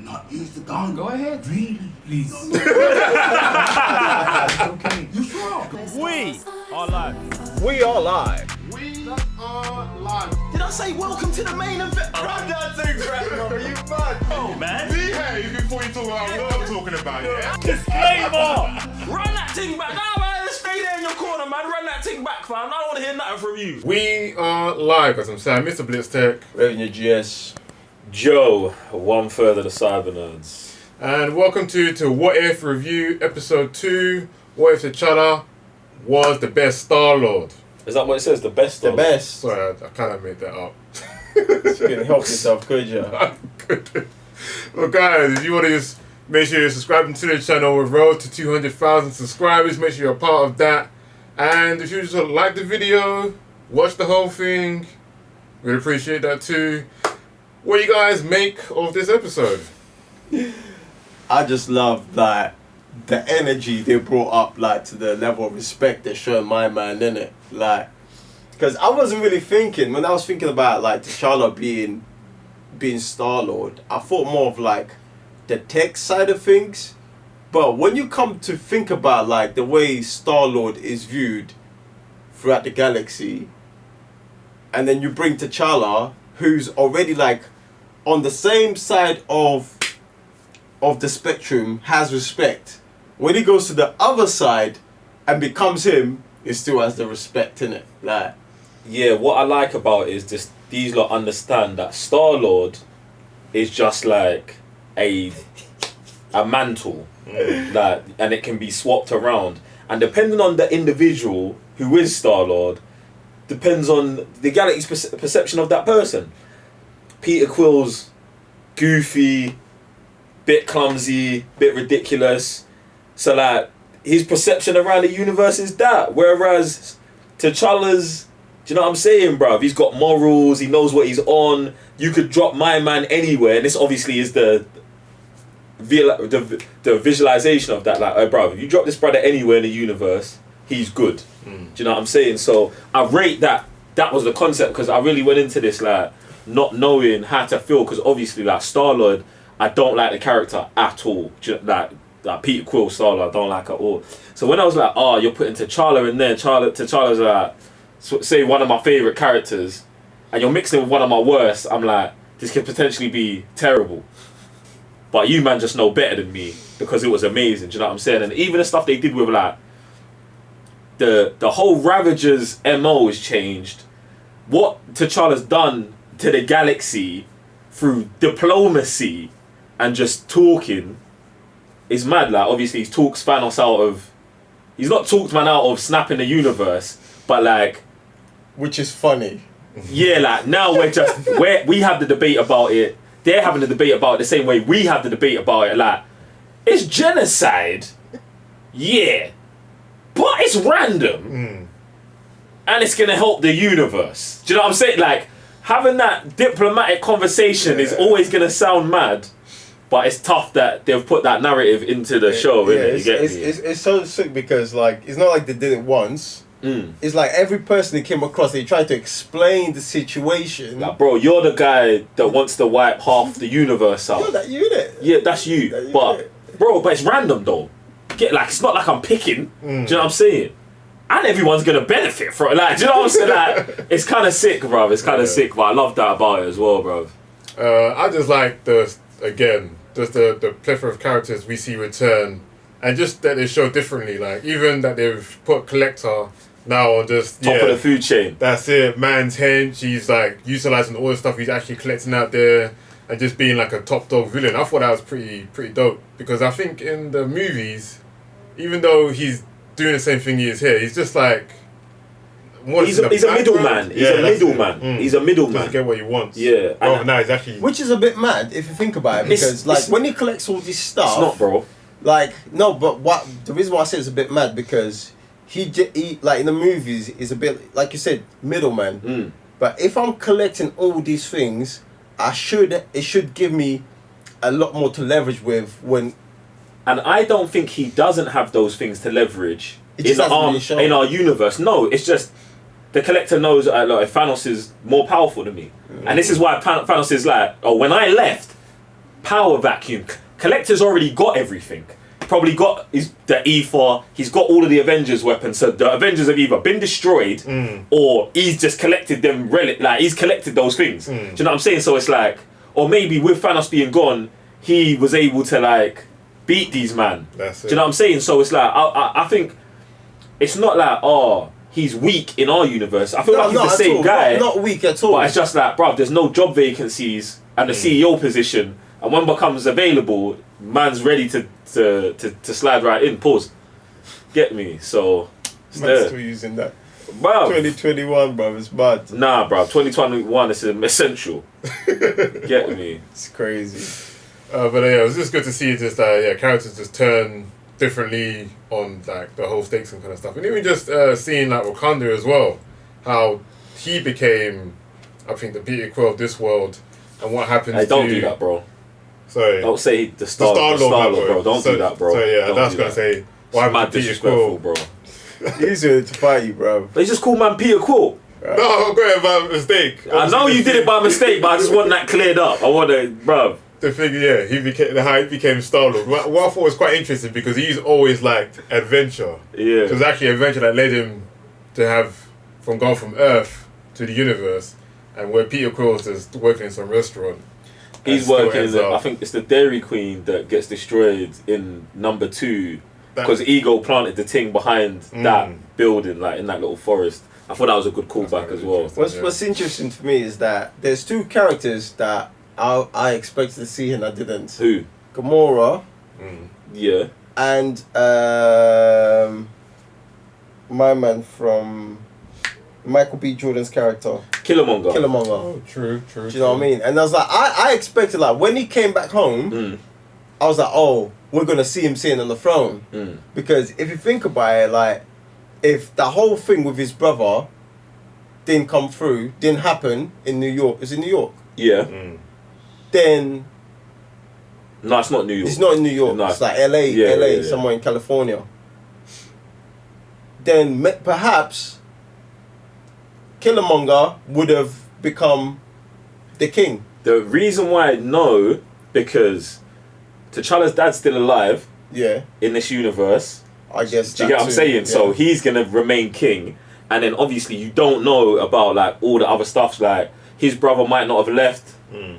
not use the gun? Go ahead. Really, please. Okay. You sure? We are live. We are live. We are live. Did I say welcome to the main event? Run that thing back, brother. You mad? Oh, man. Behave before you talk about what I'm talking about, yeah? Disclaimer! Run that thing back. Nah, man, stay there in your corner, man. Run that thing back, fam. I don't want to hear nothing from you. We are live, as I'm saying. Mr. Blitztech. Revenue GS. Joe, one third of the Cyber Nerds. And welcome to What If Review, Episode 2. What if TChalla was the best StarLord? Is that what it says? The best? The best. Sorry, I kind of made that up. You can help yourself, could you? Well, guys, if you want to just make sure you're subscribing to the channel. We're road to 200,000 subscribers. Make sure you're a part of that. And if you just like the video, watch the whole thing, we'd appreciate that too. What do you guys make of this episode? I just love that the energy they brought up, like to the level of respect they're showing my man, innit? Like, because I wasn't really thinking when I was thinking about like TChalla being StarLord. I thought more of like the tech side of things, but when you come to think about like the way StarLord is viewed throughout the galaxy, and then you bring TChalla, who's already like on the same side of the spectrum, has respect. When he goes to the other side and becomes him, he still has the respect in it. Like, Yeah, what I like about it is just these lot understand that StarLord is just like a mantle, that, and it can be swapped around. And depending on the individual who is StarLord, depends on the galaxy's perception of that person. Peter Quill's goofy, bit clumsy, bit ridiculous. So like his perception around the universe is that. Whereas TChalla's, do you know what I'm saying, bruv? He's got morals, he knows what he's on. You could drop my man anywhere, and this obviously is the visualization of that. Like, oh, bruv, if you drop this brother anywhere in the universe, he's good. Do you know what I'm saying? So I rate that was the concept, because I really went into this like not knowing how to feel, because obviously like StarLord, I don't like the character at all. Like Peter Quill StarLord, I don't like at all. So when I was like, oh, you're putting TChalla in there, TChalla's like, say one of my favourite characters, and you're mixing with one of my worst, I'm like, this could potentially be terrible. But you man just know better than me, because it was amazing, do you know what I'm saying? And even the stuff they did with like the whole Ravagers MO has changed. What TChalla's done to the galaxy through diplomacy and just talking is mad. Like, obviously he's talked Thanos out of, he's not talked man out of snapping the universe, but like, which is funny. yeah, like now we have the debate about it. They're having the debate about it the same way we have the debate about it. Like, it's genocide, yeah, but it's random, and it's gonna help the universe. Do you know what I'm saying? Like, having that diplomatic conversation is always gonna sound mad, but it's tough that they've put that narrative into the show. Innit? It's so sick, because like it's not like they did it once. It's like every person they came across, they tried to explain the situation. Like, bro, you're the guy that wants to wipe half the universe out. You're that unit. Yeah, that's you. That But unit. bro, it's random though. It's not like I'm picking. Do you know what I'm saying? And everyone's gonna benefit from it. Like, do you know what I'm saying? Like, it's kind of sick, bro. It's kind of sick, but I love that about it as well, bro. I just like the plethora of characters we see return, and just that they show differently. Like, even that they've put Collector now on just Top of the food chain. That's it, man's hench. He's like utilising all the stuff he's actually collecting out there, and just being like a top dog villain. I thought that was pretty dope, because I think in the movies, even though he's doing the same thing he is here, he's just like he's a middleman. He's a middleman. He's a middleman. Doesn't get what he wants. Yeah. Oh, no, he's actually. Which is a bit mad if you think about it, because like when he collects all this stuff, It's not, bro. like no, but what the reason why I say it's a bit mad, because he like in the movies is a bit like you said, middleman. But if I'm collecting all these things, it should give me a lot more to leverage with when. And I don't think he doesn't have those things to leverage It just hasn't been shown. in our universe. No, it's just the Collector knows like Thanos is more powerful than me, and this is why Thanos is like, oh, when I left, power vacuum. Collector's already got everything. Probably got the ether. He's got all of the Avengers weapons. So the Avengers have either been destroyed or he's just collected them. Like he's collected those things. Do you know what I'm saying? So it's like, or maybe with Thanos being gone, he was able to like beat these man. That's it. Do you know what I'm saying? So it's like I think it's not like he's weak in our universe. I feel like he's the same guy. Not weak at all. But it's just like, bruv, there's no job vacancies and the CEO position, and when becomes available, man's ready to slide right in. Pause. Get me? So it's Man's there. still using that. Bruv. 2021, bruv, it's bad. Nah, bruv. 2021 is essential. Get me? It's crazy. But yeah, it was just good to see just characters just turn differently on like the whole stakes and kind of stuff, and even just seeing like Wakanda as well, how he became, I think, the Peter Quill of this world, and what happens. Hey, don't do that, bro. Sorry. Don't say the Star-Lord, bro. Don't do that, bro. So yeah, Don't that's do gonna that. say what happened to Peter Quill, bro. He's ready to fight you, bruv. They just call man Peter Quill. No, I'm going by mistake. I know you did it by mistake, but I just want that cleared up. I want to, bruv. The figure, yeah, he became StarLord. What I thought was quite interesting because he's always liked adventure. Yeah. So it was actually adventure that led him to have gone from Earth to the universe, and where Peter Quill is just working in some restaurant. He's working in I think it's the Dairy Queen that gets destroyed in number 2 because Ego planted the thing behind that building, like in that little forest. I thought that was a good callback as well. What's interesting to me is that there's 2 characters that I expected to see and I didn't. Who? Gamora. Yeah. And my man from Michael B. Jordan's character. Killmonger. Oh, true. Do you know what I mean? And I was like, I expected, like, when he came back home, I was like, oh, we're going to see him sitting on the throne. Because if you think about it, like, if the whole thing with his brother didn't happen in New York, is it New York? Yeah. Then... No, it's not New York. It's not in New York. No. It's like LA, somewhere in California. Then perhaps Killmonger would have become the king. The reason why no, because T'Challa's dad's still alive. Yeah. In this universe. I guess. Do you get what I'm saying? Yeah. So he's gonna remain king, and then obviously you don't know about like all the other stuff. Like his brother might not have left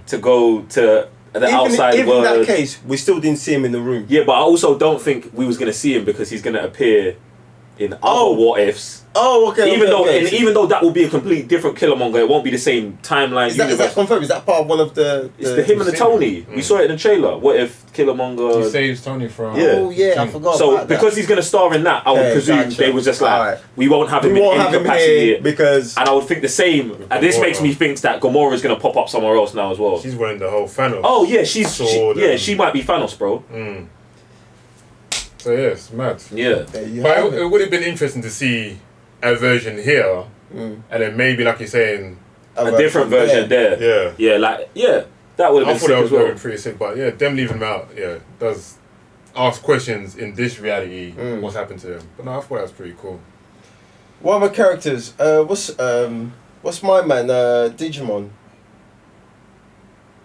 to go to the outside world. Even in that case, we still didn't see him in the room. Yeah, but I also don't think we was gonna see him because he's gonna appear in other what ifs. Oh, okay. Even though that will be a completely different Killmonger, it won't be the same timeline. Is that confirmed? Is that part of one of the? It's the him and the Tony. We saw it in the trailer. What if Killmonger? He saves Tony from. Yeah. Oh yeah, I forgot. So about because he's gonna star in that, I would presume they was just like, we won't have him in any capacity because. And I would think the same. And this makes me think that Gamora is gonna pop up somewhere else now as well. She's running the whole Thanos. Oh yeah, she might be Thanos, bro. So yeah, it's mad. Yeah. But it would have been interesting to see a version here, and then maybe, like you're saying, a different version there. Yeah. Yeah, that would have been sick as well. I thought that was going pretty sick, but yeah, them leaving him out, does ask questions in this reality, what's happened to him. But no, I thought that was pretty cool. What other characters? What's my man? Digimon.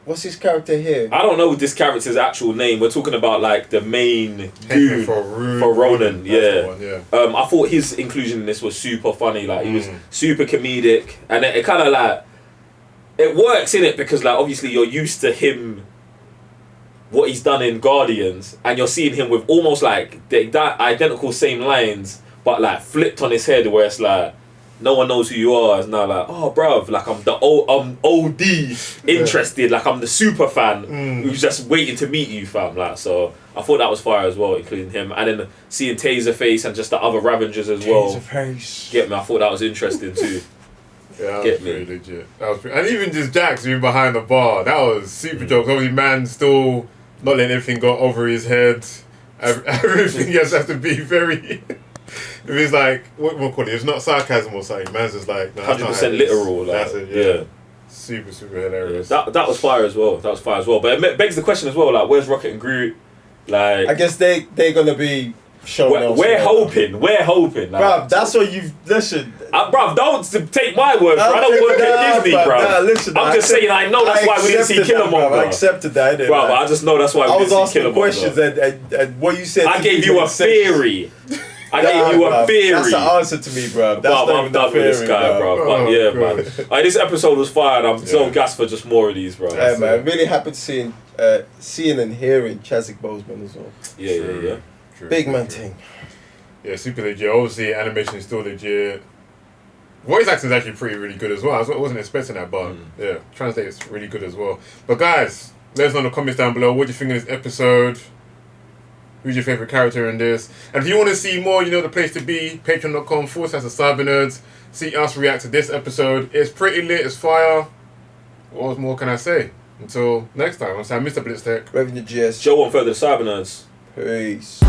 What's his character here? I don't know this character's actual name. We're talking about like the main dude for Ronan. Yeah. I thought his inclusion in this was super funny. Like he was super comedic, and it kind of like it works in it because like obviously you're used to him, what he's done in Guardians, and you're seeing him with almost like that identical same lines, but like flipped on his head, where it's like, no one knows who you are. It's now like, oh, bruv, like I'm the OD interested, like I'm the super fan who's just waiting to meet you, fam. Like, so I thought that was fire as well, including him, and then seeing Taserface and just the other Ravagers as well. Taserface. Get me? I thought that was interesting too. Yeah, that was pretty legit. That was and even just Jax being behind the bar, that was super jokes. Obviously, man, still not letting everything go over his head. Everything has to be very. If it's like, what we'll call it, it's not sarcasm or something, man's just like, 100% literal. Like, that's it, yeah. Super hilarious. That was fire as well. But it begs the question as well, like, where's Rocket and Groot? Like, I guess they're gonna be. shown elsewhere. We're hoping. Like, Bruv, that's what you've... Listen. Bruv, don't take my word for it. I don't work at Disney, bruv. Nah, listen, I'm just saying, I know that's why we didn't see Killmonger. I accepted that, innit? Bruv, I just know that's why we didn't see Killmonger. I was asking questions and what you said... I gave you a theory. I gave you a theory. That's the answer to me, bruv. That's Bruv, I'm done with this guy, bruv. But yeah, man. Like, this episode was fired. I'm so gassed for just more of these, bruv. Yeah, man. Really happy to seeing and hearing Chadwick Boseman as well. Yeah. True, Big man thing. Yeah, super legit. Obviously, animation is still legit. Voice acting is actually really good as well. I wasn't expecting that, but yeah, translate is really good as well. But guys, let us know in the comments down below what do you think of this episode. Who's your favourite character in this? And if you want to see more, you know the place to be. Patreon.com/CyberNerds. See us react to this episode. It's pretty lit. It's fire. What more can I say? Until next time, I'm Mr. Blitztech. Revenue GS. Joe won't further the Cyber Nerds. Peace.